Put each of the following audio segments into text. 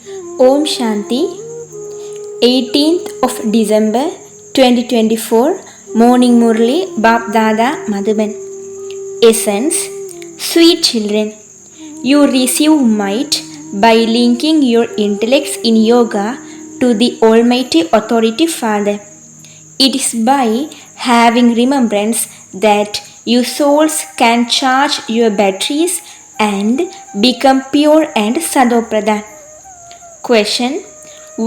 Om Shanti, 18th of December 2024, Morning Murli, Bap Dada Madhuban. Essence, sweet children, you receive might by linking your intellects in yoga to the Almighty Authority Father. It is by having remembrance that you souls can charge your batteries and become pure and Sadopradan. Question: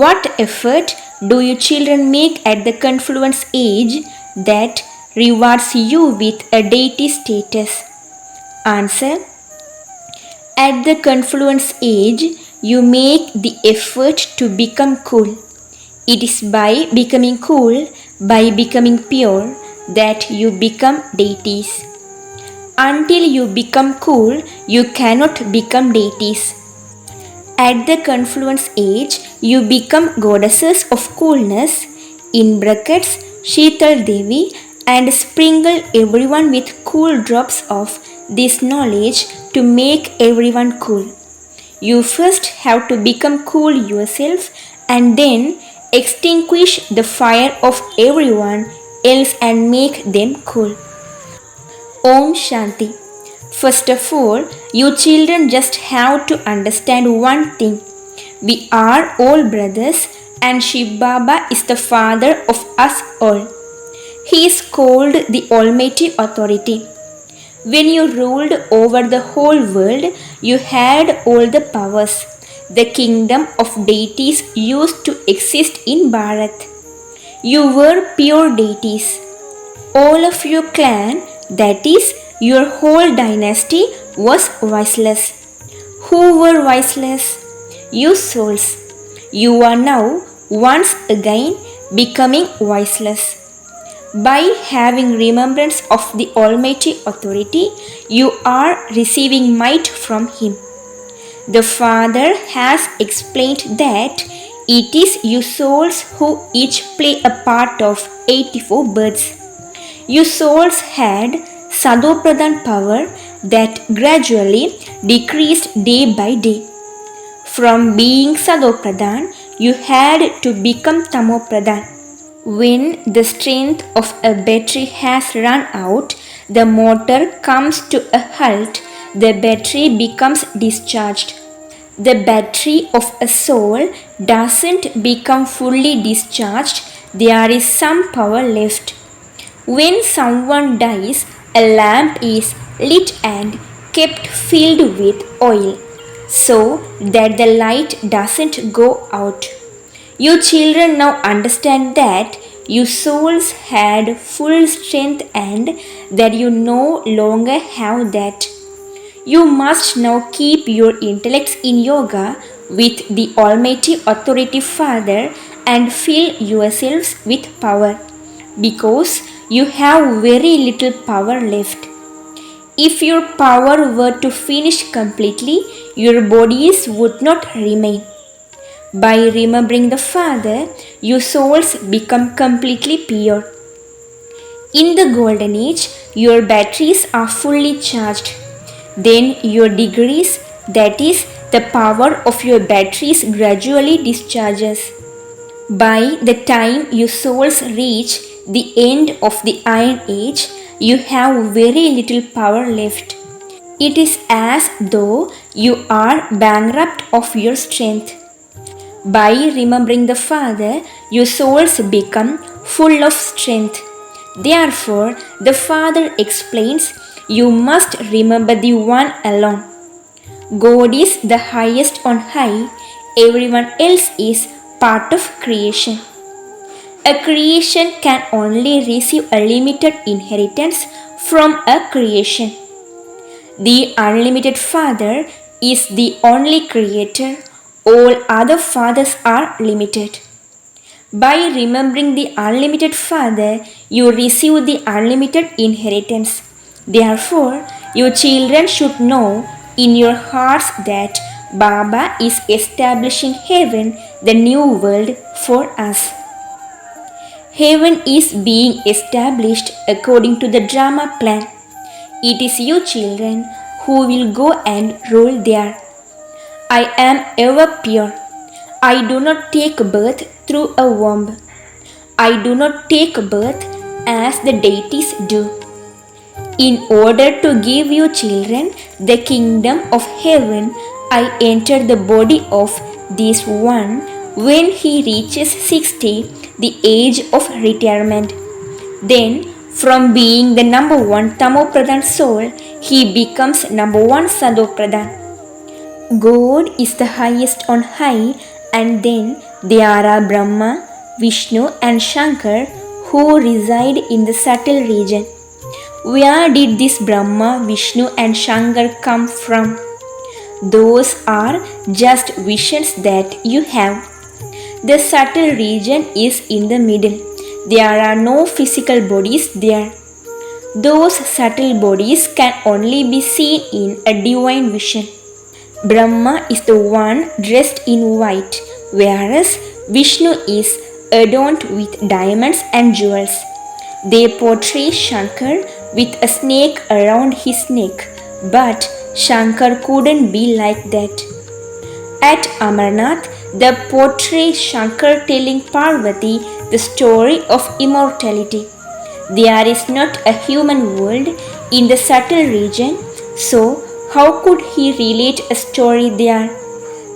what effort do you children make at the confluence age that rewards you with a deity status? Answer: at the confluence age, you make the effort to become cool. It is by becoming cool, by becoming pure, that you become deities. Until you become cool, you cannot become deities. At the confluence age, you become goddesses of coolness, in brackets Sheetal Devi, and sprinkle everyone with cool drops of this knowledge to make everyone cool. You first have to become cool yourself and then extinguish the fire of everyone else and make them cool. Om Shanti. First of all, you children just have to understand one thing. We are all brothers and Shiv Baba is the father of us all. He is called the Almighty Authority. When you ruled over the whole world, you had all the powers. The kingdom of deities used to exist in Bharat. You were pure deities. All of your clan, that is, your whole dynasty, was voiceless. Who were voiceless? You souls. You are now once again becoming voiceless. By having remembrance of the Almighty Authority, you are receiving might from Him. The Father has explained that it is you souls who each play a part of 84 birds. You souls had Sadopradhan power that gradually decreased day by day. From being Sadopradhan, you had to become Tamopradhan. When the strength of a battery has run out, the motor comes to a halt, the battery becomes discharged. The battery of a soul doesn't become fully discharged, there is some power left. When someone dies, a lamp is lit and kept filled with oil so that the light doesn't go out. You children now understand that you souls had full strength and that you no longer have that. You must now keep your intellects in yoga with the Almighty Authority Father and fill yourselves with power, because you have very little power left. If your power were to finish completely, your bodies would not remain. By remembering the Father, your souls become completely pure. In the Golden Age, your batteries are fully charged. Then your degrees, that is, the power of your batteries, gradually discharges. By the time your souls reach the end of the Iron Age, you have very little power left. It is as though you are bankrupt of your strength. By remembering the Father, your souls become full of strength. Therefore, the Father explains, you must remember the One alone. God is the highest on high, everyone else is part of creation. A creation can only receive a limited inheritance from a creation. The unlimited Father is the only creator, all other fathers are limited. By remembering the unlimited Father, you receive the unlimited inheritance. Therefore, your children should know in your hearts that Baba is establishing heaven, the new world, for us. Heaven is being established according to the drama plan. It is you children who will go and rule there. I am ever pure. I do not take birth through a womb. I do not take birth as the deities do. In order to give you children the kingdom of heaven, I enter the body of this one when he reaches 60, the age of retirement. Then, from being the number one Tamopradhan soul, he becomes number one Sadopradhan. God is the highest on high, and then there are Brahma, Vishnu, and Shankar who reside in the subtle region. Where did this Brahma, Vishnu, and Shankar come from? Those are just visions that you have. The subtle region is in the middle. There are no physical bodies there. Those subtle bodies can only be seen in a divine vision. Brahma is the one dressed in white, whereas Vishnu is adorned with diamonds and jewels. They portray Shankar with a snake around his neck, but Shankar couldn't be like that. At Amarnath, they portray Shankar telling Parvati the story of immortality. There is not a human world in the subtle region, so how could he relate a story there?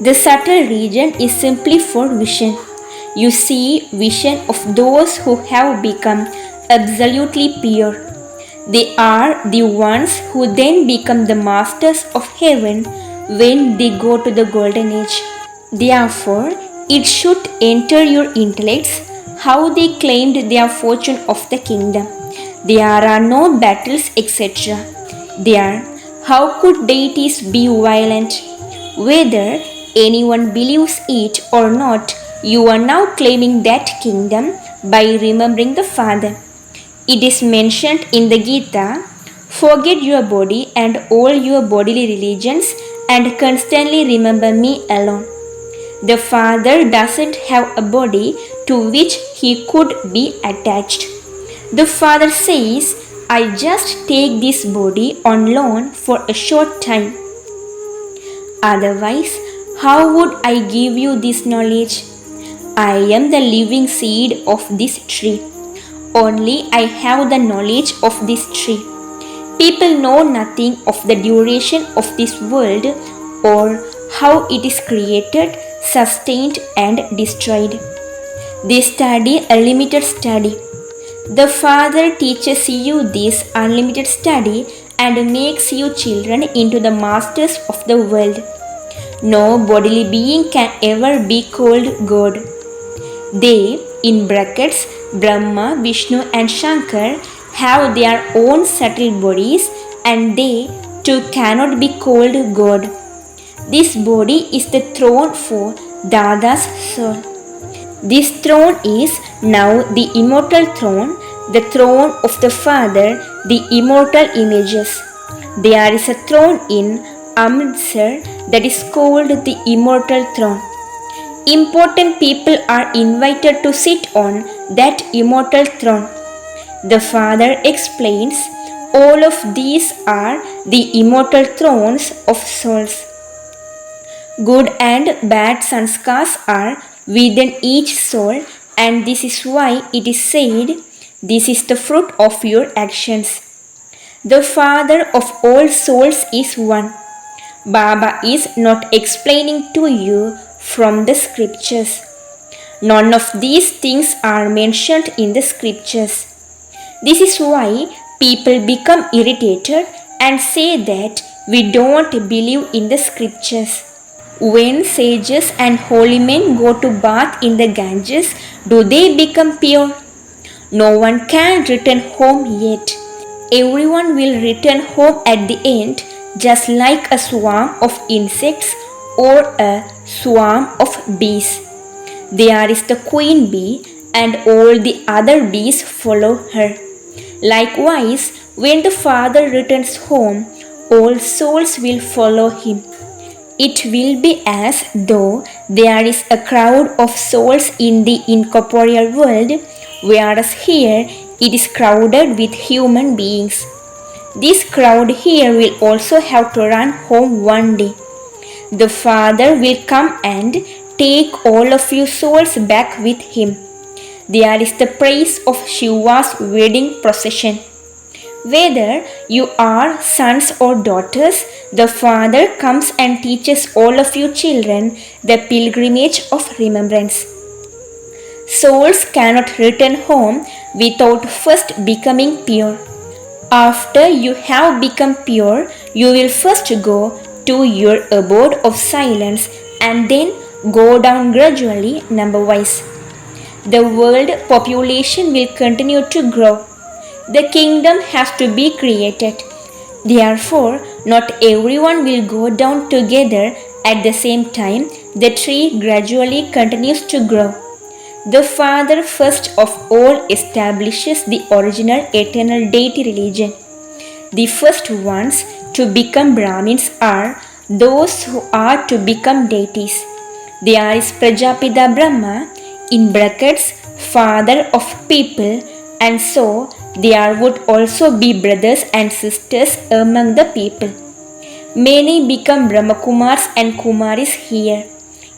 The subtle region is simply for vision. You see vision of those who have become absolutely pure. They are the ones who then become the masters of heaven when they go to the golden age. Therefore, it should enter your intellects how they claimed their fortune of the kingdom. There are no battles, etc. There, how could deities be violent? Whether anyone believes it or not, you are now claiming that kingdom by remembering the Father. It is mentioned in the Gita, forget your body and all your bodily religions and constantly remember me alone. The Father doesn't have a body to which he could be attached. The Father says, I just take this body on loan for a short time. Otherwise, how would I give you this knowledge? I am the living seed of this tree. Only I have the knowledge of this tree. People know nothing of the duration of this world or how it is created, sustained, and destroyed. They study a limited study. The Father teaches you this unlimited study and makes you children into the masters of the world. No bodily being can ever be called God. They, in brackets, Brahma, Vishnu, and Shankar, have their own subtle bodies and they too cannot be called God. This body is the throne for Dada's soul. This throne is now the immortal throne, the throne of the Father, the immortal images. There is a throne in Amritsar that is called the immortal throne. Important people are invited to sit on that immortal throne. The Father explains, all of these are the immortal thrones of souls. Good and bad sanskars are within each soul, and this is why it is said, this is the fruit of your actions. The Father of all souls is one. Baba is not explaining to you from the scriptures. None of these things are mentioned in the scriptures. This is why people become irritated and say that we don't believe in the scriptures. When sages and holy men go to bath in the Ganges, do they become pure? No one can return home yet. Everyone will return home at the end, just like a swarm of insects or a swarm of bees. There is the queen bee, and all the other bees follow her. Likewise, when the Father returns home, all souls will follow him. It will be as though there is a crowd of souls in the incorporeal world, whereas here it is crowded with human beings. This crowd here will also have to run home one day. The Father will come and take all of your souls back with him. There is the praise of Shiva's wedding procession. Whether you are sons or daughters, the Father comes and teaches all of you children the pilgrimage of remembrance. Souls cannot return home without first becoming pure. After you have become pure, you will first go to your abode of silence and then go down gradually number wise. The world population will continue to grow. The kingdom has to be created. Therefore, not everyone will go down together at the same time. The tree gradually continues to grow. The Father first of all establishes the original eternal deity religion. The first ones to become Brahmins are those who are to become deities. There is Prajapita Brahma, in brackets, father of people, and so there would also be brothers and sisters among the people. Many become Brahmakumars and Kumaris here.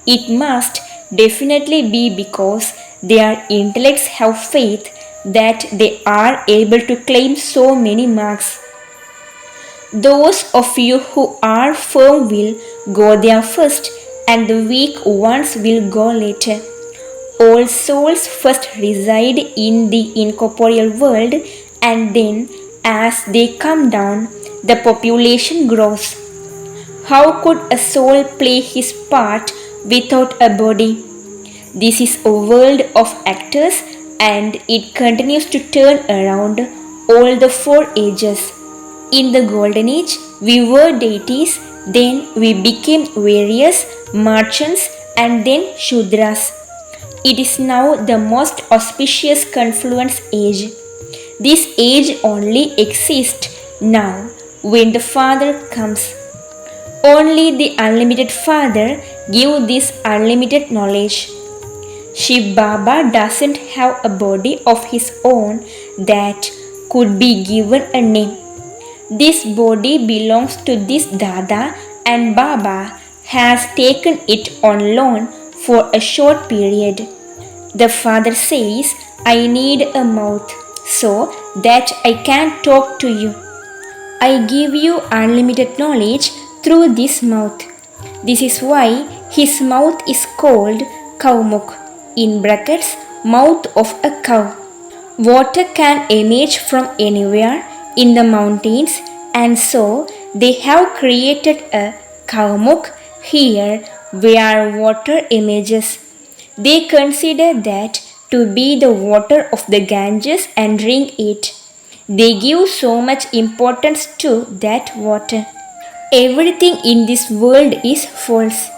It must definitely be because their intellects have faith that they are able to claim so many marks. Those of you who are firm will go there first, and the weak ones will go later. All souls first reside in the incorporeal world, and then, as they come down, the population grows. How could a soul play his part without a body? This is a world of actors, and it continues to turn around all the 4 ages. In the Golden Age, we were deities, then we became various merchants, and then Shudras. It is now the most auspicious confluence age. This age only exists now when the Father comes. Only the unlimited Father gives this unlimited knowledge. Shiv Baba doesn't have a body of his own that could be given a name. This body belongs to this Dada, and Baba has taken it on loan for a short period. The Father says, I need a mouth so that I can talk to you. I give you unlimited knowledge through this mouth. This is why his mouth is called Kaumuk, in brackets, mouth of a cow. Water can emerge from anywhere in the mountains, and so they have created a Kaumuk here where water emerges. They consider that to be the water of the Ganges and drink it. They give so much importance to that water. Everything in this world is false.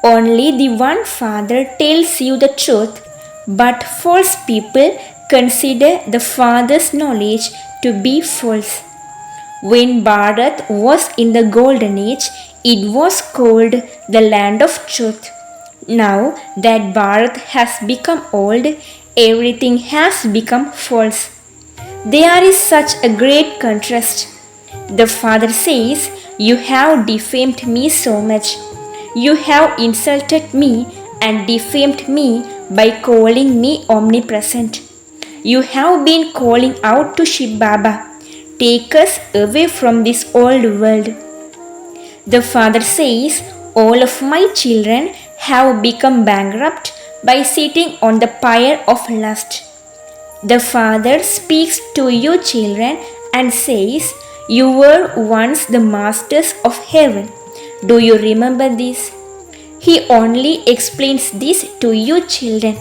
Only the one Father tells you the truth, but false people consider the Father's knowledge to be false. When Bharat was in the Golden Age, it was called the land of truth. Now that Bharat has become old, everything has become false. There is such a great contrast. The Father says, you have defamed me so much. You have insulted me and defamed me by calling me omnipresent. You have been calling out to Shiv Baba, take us away from this old world. The Father says, all of my children have become bankrupt by sitting on the pyre of lust. The Father speaks to you children and says, you were once the masters of heaven. Do you remember this? He only explains this to you children.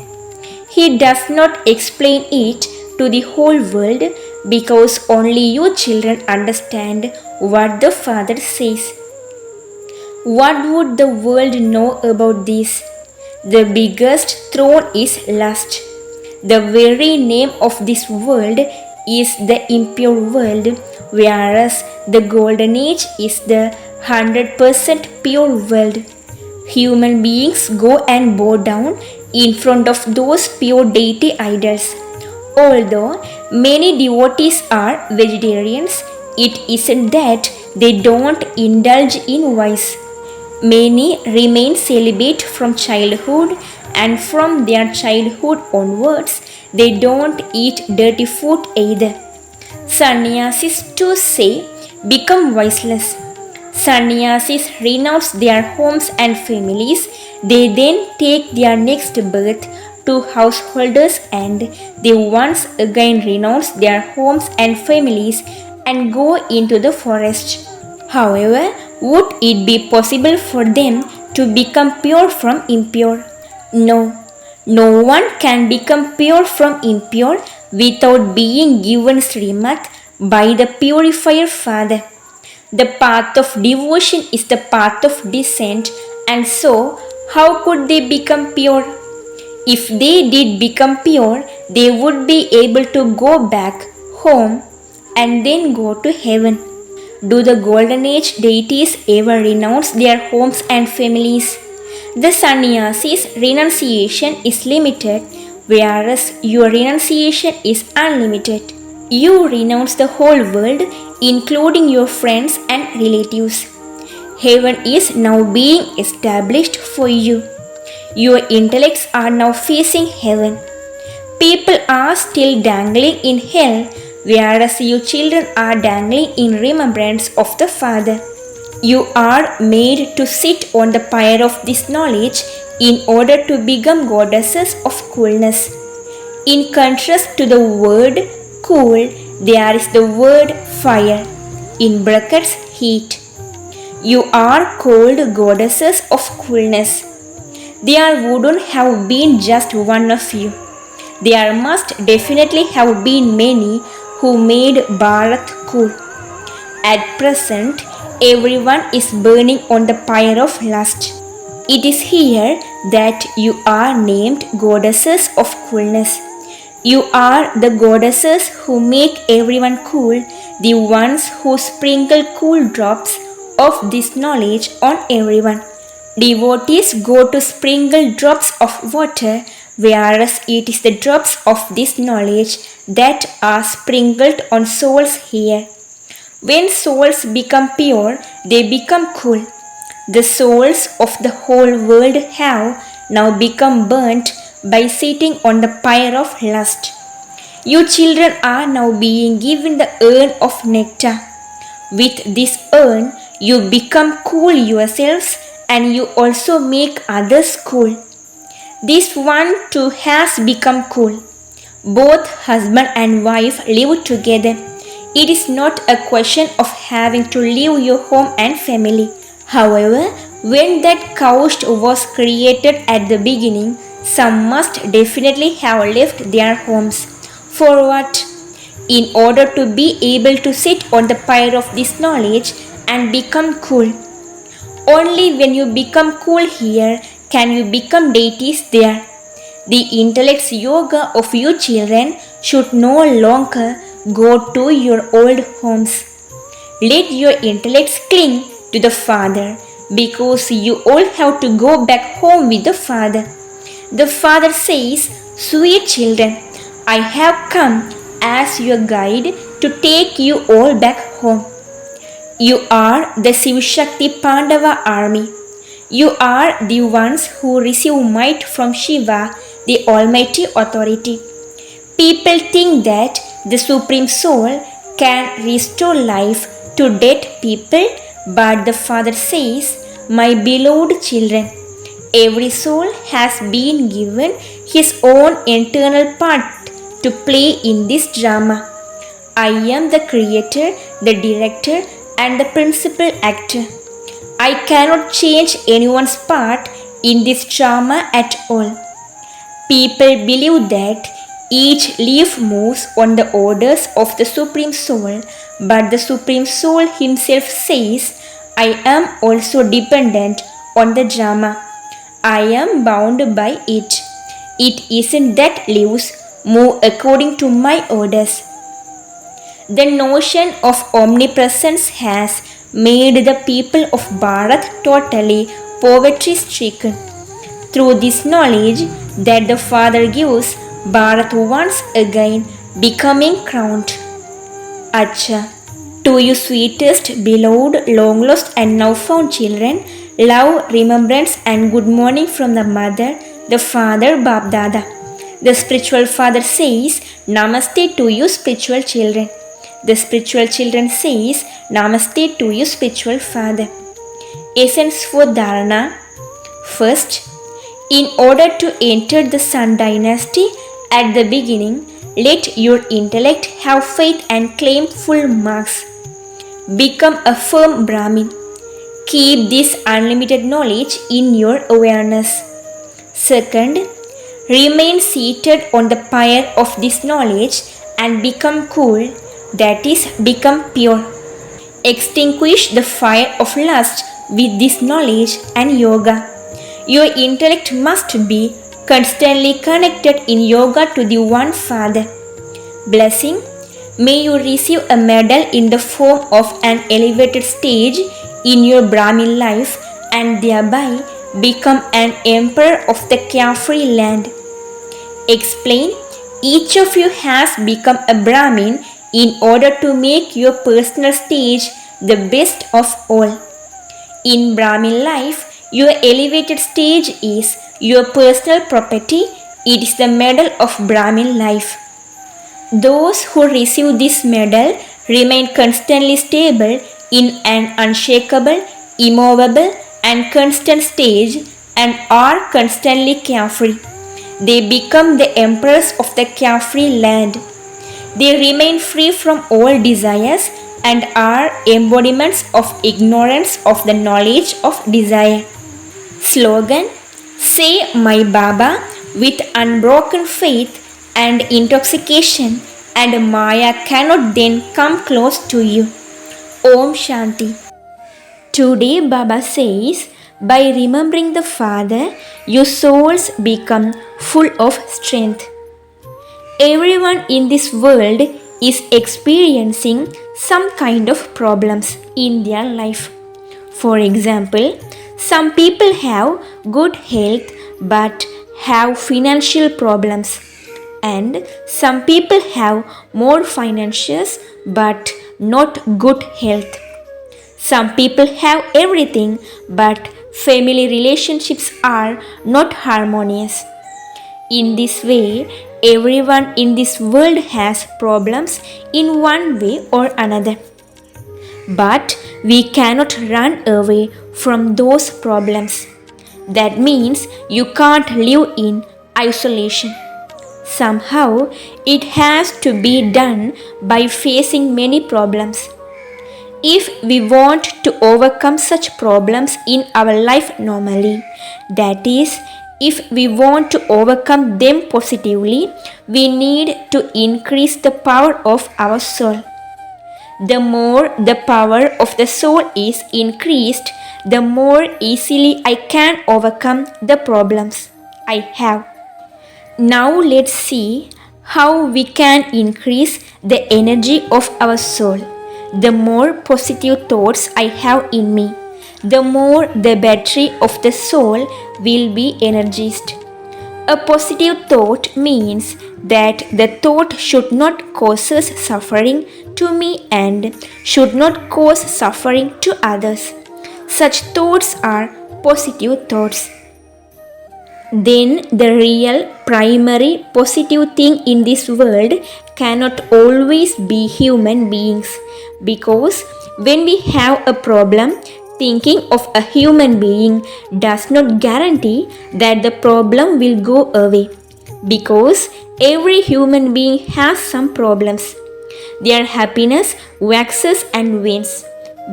He does not explain it to the whole world because only you children understand what the Father says. What would the world know about this? The biggest throne is lust. The very name of this world is the impure world, whereas the Golden Age is the 100% pure world. Human beings go and bow down in front of those pure deity idols. Although many devotees are vegetarians, it isn't that they don't indulge in vice. Many remain celibate from childhood, and from their childhood onwards, they don't eat dirty food either. Sannyasis too say become voiceless. Sannyasis renounce their homes and families. They then take their next birth to householders, and they once again renounce their homes and families and go into the forest. However, would it be possible for them to become pure from impure? No. No one can become pure from impure without being given Srimat by the purifier Father. The path of devotion is the path of descent, and so how could they become pure? If they did become pure, they would be able to go back home and then go to heaven. Do the Golden Age deities ever renounce their homes and families? The sannyasis renunciation is limited, whereas your renunciation is unlimited. You renounce the whole world, including your friends and relatives. Heaven is now being established for you. Your intellects are now facing heaven. People are still dangling in hell, whereas you children are dangling in remembrance of the Father. You are made to sit on the pyre of this knowledge in order to become goddesses of coolness. In contrast to the word cool, there is the word fire, in brackets heat. You are called goddesses of coolness. There wouldn't have been just one of you. There must definitely have been many who made Bharat cool. At present, everyone is burning on the pyre of lust. It is here that you are named goddesses of coolness. You are the goddesses who make everyone cool, the ones who sprinkle cool drops of this knowledge on everyone. Devotees go to sprinkle drops of water, whereas it is the drops of this knowledge that are sprinkled on souls here. When souls become pure, they become cool. The souls of the whole world have now become burnt by sitting on the pyre of lust. You children are now being given the urn of nectar. With this urn, you become cool yourselves, and you also make others cool. This one too has become cool. Both husband and wife live together. It is not a question of having to leave your home and family. However, when that couch was created at the beginning, some must definitely have left their homes. For what? In order to be able to sit on the pyre of this knowledge and become cool. Only when you become cool here can you become deities there. The intellect's yoga of you children should no longer go to your old homes. Let your intellects cling to the Father, because you all have to go back home with the Father. The Father says, "Sweet children, I have come as your guide to take you all back home." You are the Shivashakti Pandava army. You are the ones who receive might from Shiva, the Almighty Authority. People think that the Supreme Soul can restore life to dead people, but the Father says, "My beloved children, every soul has been given his own internal part to play in this drama. I am the creator, the director, and the principal actor. I cannot change anyone's part in this drama at all." People believe that each leaf moves on the orders of the Supreme Soul, but the Supreme Soul himself says, "I am also dependent on the drama. I am bound by it. It isn't that leaves move according to my orders." The notion of omnipresence has made the people of Bharat totally poverty-stricken. Through this knowledge that the Father gives, Bharat once again becoming crowned. Acha, to you sweetest, beloved, long lost and now found children, Love, remembrance, and good morning from the mother, the father, Bap Dada. The spiritual father says, Namaste to you, spiritual children. The spiritual children says, Namaste to you, spiritual father. Essence for Dharana. First, in order to enter the Sun dynasty at the beginning, let your intellect have faith and claim full marks. Become a firm Brahmin. Keep this unlimited knowledge in your awareness. Second, remain seated on the pyre of this knowledge and become cool, that is, become pure. Extinguish the fire of lust with this knowledge and yoga. Your intellect must be constantly connected in yoga to the One Father. Blessing. May you receive a medal in the form of an elevated stage in your Brahmin life and thereby become an emperor of the carefree land. Explain. Each of you has become a Brahmin in order to make your personal stage the best of all. In Brahmin life, your elevated stage is your personal property. It is the medal of Brahmin life. Those who receive this medal remain constantly stable in an unshakable, immovable, and constant stage and are constantly carefree. They become the emperors of the carefree land. They remain free from all desires and are embodiments of ignorance of the knowledge of desire. Slogan. Say my Baba with unbroken faith and intoxication, and Maya cannot then come close to you. Om Shanti. Today Baba says, by remembering the Father, your souls become full of strength. Everyone in this world is experiencing some kind of problems in their life. For example, some people have good health but have financial problems, and some people have more finances but not good health. Some people have everything but family relationships are not harmonious. In this way, everyone in this world has problems in one way or another. But we cannot run away from those problems. That means you can't live in isolation. Somehow, it has to be done by facing many problems. If we want to overcome such problems in our life normally, that is, if we want to overcome them positively, we need to increase the power of our soul. The more the power of the soul is increased, the more easily I can overcome the problems I have. Now let's see how we can increase the energy of our soul. The more positive thoughts I have in me, the more the battery of the soul will be energized. A positive thought means that the thought should not cause suffering to me and should not cause suffering to others. Such thoughts are positive thoughts. Then the real primary positive thing in this world cannot always be human beings, because when we have a problem, thinking of a human being does not guarantee that the problem will go away, because every human being has some problems. Their happiness waxes and wanes.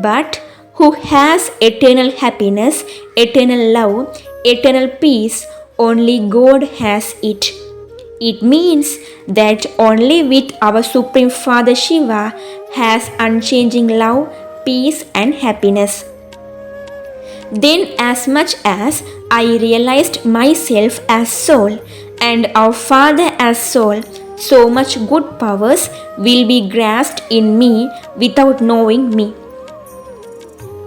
But who has eternal happiness, eternal love, eternal peace? Only God has it. It means that only with our Supreme Father Shiva has unchanging love, peace and happiness. Then as much as I realized myself as soul and our Father as soul, so much good powers will be grasped in me without knowing me.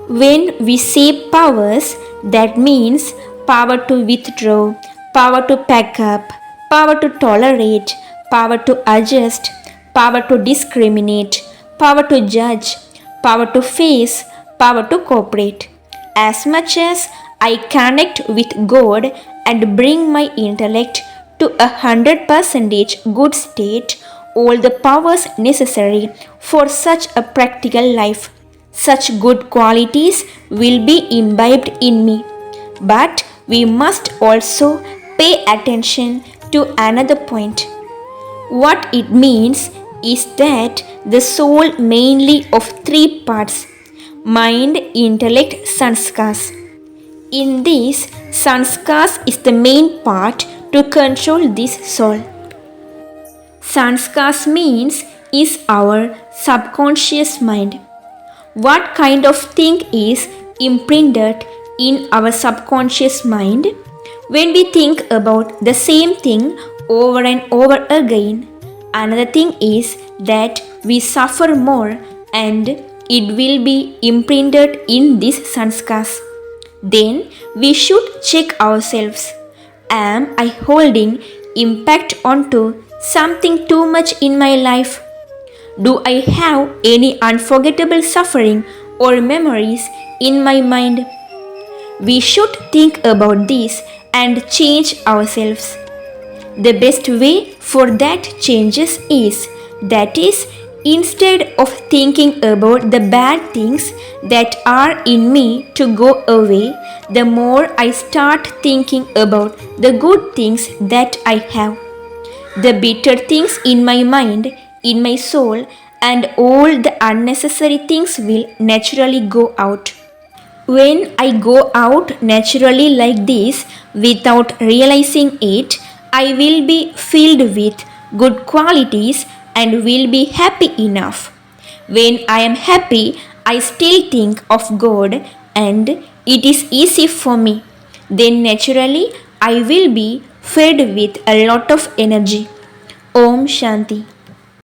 When we say powers, that means power to withdraw, power to pack up, power to tolerate, power to adjust, power to discriminate, power to judge, power to face, power to cooperate. as much as I connect with God and bring my intellect to 100% good state, all the powers necessary for such a practical life, such good qualities will be imbibed in me. But we must also pay attention to another point. What it means is that the soul mainly of three parts: mind, intellect, sanskars. In this, sanskars is the main part to control this soul. Sanskars means is our subconscious mind. What kind of thing is imprinted in our subconscious mind? When we think about the same thing over and over again, another thing is that we suffer more and it will be imprinted in these sanskars. Then we should check ourselves. Am I holding impact onto something too much in my life? Do I have any unforgettable suffering or memories in my mind? We should think about this and change ourselves. The best way for that changes is that is, instead of thinking about the bad things that are in me to go away, the more I start thinking about the good things that I have. The bitter things in my mind, in my soul, and all the unnecessary things will naturally go out. When I go out naturally like this without realizing it, I will be filled with good qualities and will be happy enough. When I am happy, I still think of God and it is easy for me. Then naturally, I will be fed with a lot of energy. Om Shanti.